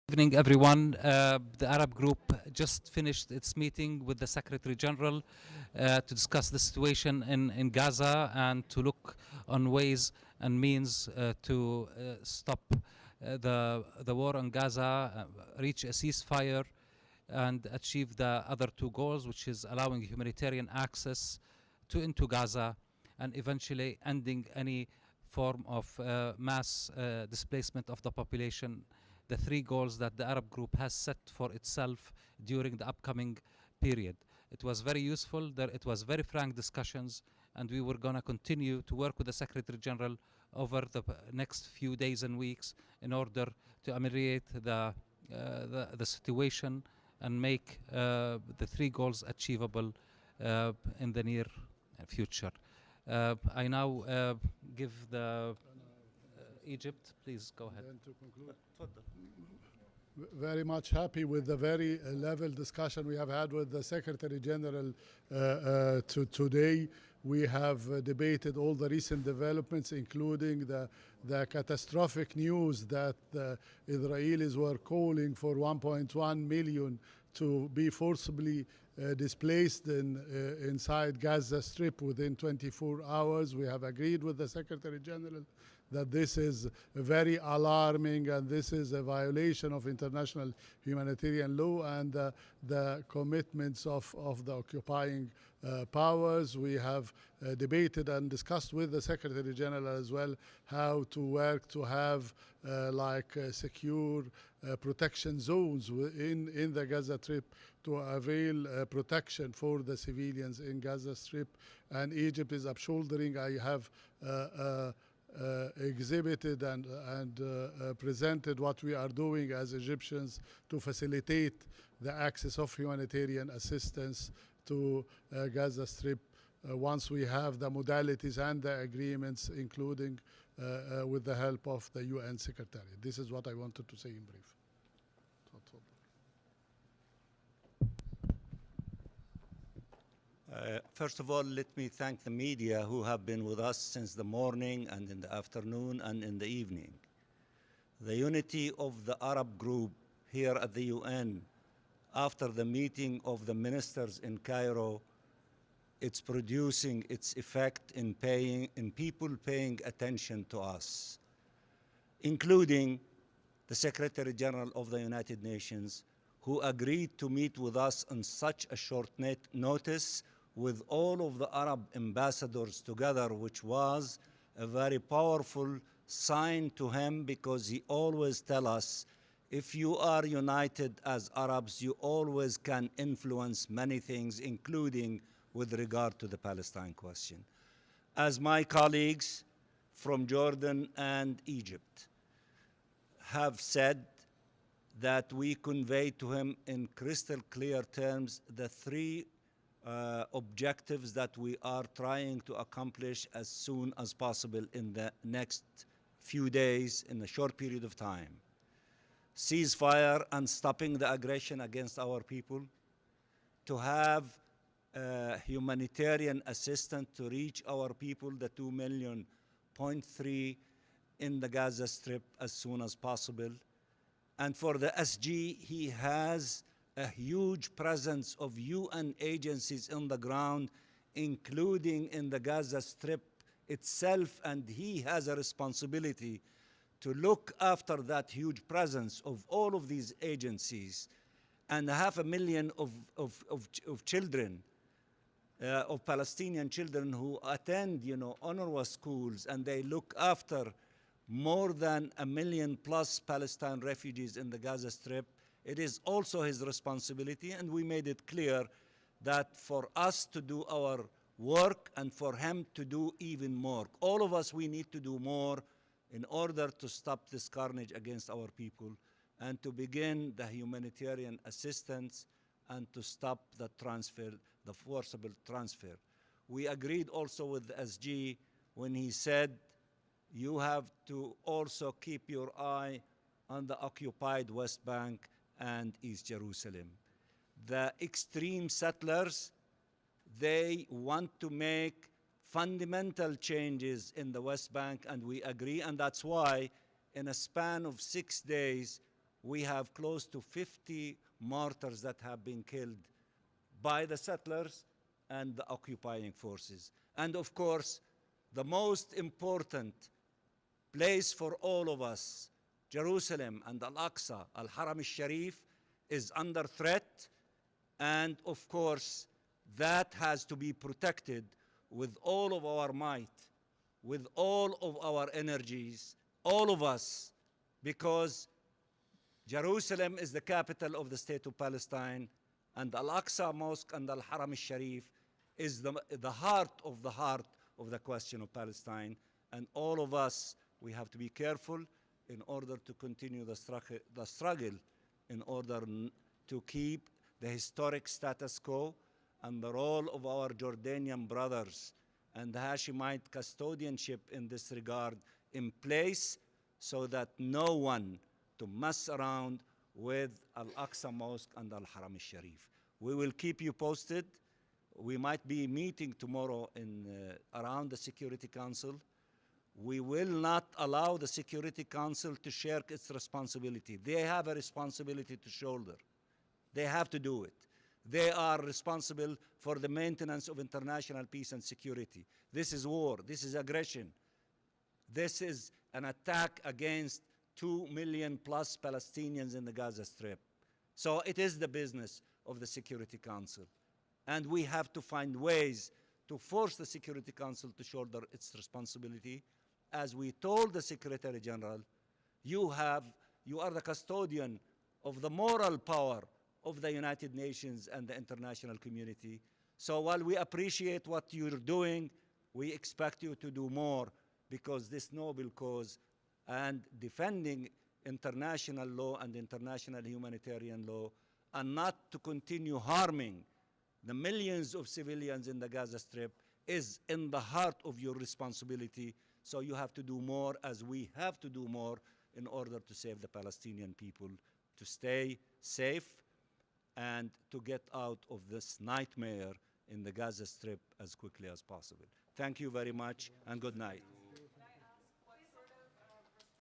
Evening, everyone. The Arab Group just finished its meeting with the Secretary General to discuss the situation in Gaza and to look on ways and means to stop the war on Gaza, reach a ceasefire, and achieve the other two goals, which is allowing humanitarian access into Gaza and eventually ending any form of mass displacement of the population, the three goals that the Arab Group has set for itself during the upcoming period. It was very useful. It was very frank discussions, and we were going to continue to work with the Secretary General over the next few days and weeks in order to ameliorate the situation and make the three goals achievable in the near future. I now give the Egypt. Please go ahead. And to conclude, very much happy with the very level discussion we have had with the Secretary General today. We have debated all the recent developments, including the catastrophic news that the Israelis were calling for 1.1 million to be forcibly displaced inside Gaza Strip within 24 hours. We have agreed with the Secretary General that this is very alarming and this is a violation of international humanitarian law and the commitments of the occupying powers. We have debated and discussed with the Secretary General as well how to work to have secure protection zones in the Gaza Strip to avail protection for the civilians in Gaza Strip. And Egypt is upshouldering. I have exhibited and presented what we are doing as Egyptians to facilitate the access of humanitarian assistance to Gaza Strip once we have the modalities and the agreements, including with the help of the UN Secretariat. This is what I wanted to say in brief. First of all, let me thank the media who have been with us since the morning and in the afternoon and in the evening. The unity of the Arab Group here at the UN after the meeting of the ministers in Cairo, it's producing its effect in people paying attention to us, including the Secretary General of the United Nations, who agreed to meet with us on such a short notice with all of the Arab ambassadors together, which was a very powerful sign to him, because he always tells us, if you are united as Arabs, you always can influence many things, including with regard to the Palestine question. As my colleagues from Jordan and Egypt have said, that we convey to him in crystal clear terms the three objectives that we are trying to accomplish as soon as possible in the next few days, in a short period of time. Ceasefire and stopping the aggression against our people, to have humanitarian assistance to reach our people, the 2.3 million in the Gaza Strip as soon as possible. And for the SG, he has a huge presence of UN agencies on the ground, including in the Gaza Strip itself, and he has a responsibility to look after that huge presence of all of these agencies and 500,000 of children, of Palestinian children who attend, UNRWA schools, and they look after more than 1 million plus Palestine refugees in the Gaza Strip. It is also his responsibility, and we made it clear that for us to do our work and for him to do even more, all of us, we need to do more in order to stop this carnage against our people and to begin the humanitarian assistance and to stop the transfer, the forcible transfer. We agreed also with the SG when he said, you have to also keep your eye on the occupied West Bank and East Jerusalem. The extreme settlers, they want to make fundamental changes in the West Bank, and we agree, and that's why in a span of 6 days, we have close to 50 martyrs that have been killed by the settlers and the occupying forces. And of course, the most important place for all of us, Jerusalem and Al-Aqsa, Al-Haram al-Sharif, is under threat. And of course, that has to be protected with all of our might, with all of our energies, all of us, because Jerusalem is the capital of the state of Palestine, and Al-Aqsa Mosque and Al-Haram al-Sharif is the heart of the question of Palestine. And all of us, we have to be careful in order to continue the struggle in order to keep the historic status quo and the role of our Jordanian brothers and the Hashemite custodianship in this regard in place, so that no one to mess around with Al-Aqsa Mosque and Al-Haram al-Sharif. We will keep you posted. We might be meeting tomorrow around the Security Council. We will not allow the Security Council to shirk its responsibility. They have a responsibility to shoulder. They have to do it. They are responsible for the maintenance of international peace and security. This is war. This is aggression. This is an attack against 2 million plus Palestinians in the Gaza Strip. So it is the business of the Security Council. And we have to find ways to force the Security Council to shoulder its responsibility. As we told the Secretary General, you are the custodian of the moral power of the United Nations and the international community. So while we appreciate what you're doing, we expect you to do more, because this noble cause and defending international law and international humanitarian law, and not to continue harming the millions of civilians in the Gaza Strip, is in the heart of your responsibility. So you have to do more, as we have to do more, in order to save the Palestinian people, to stay safe and to get out of this nightmare in the Gaza Strip as quickly as possible. Thank you very much, and good night.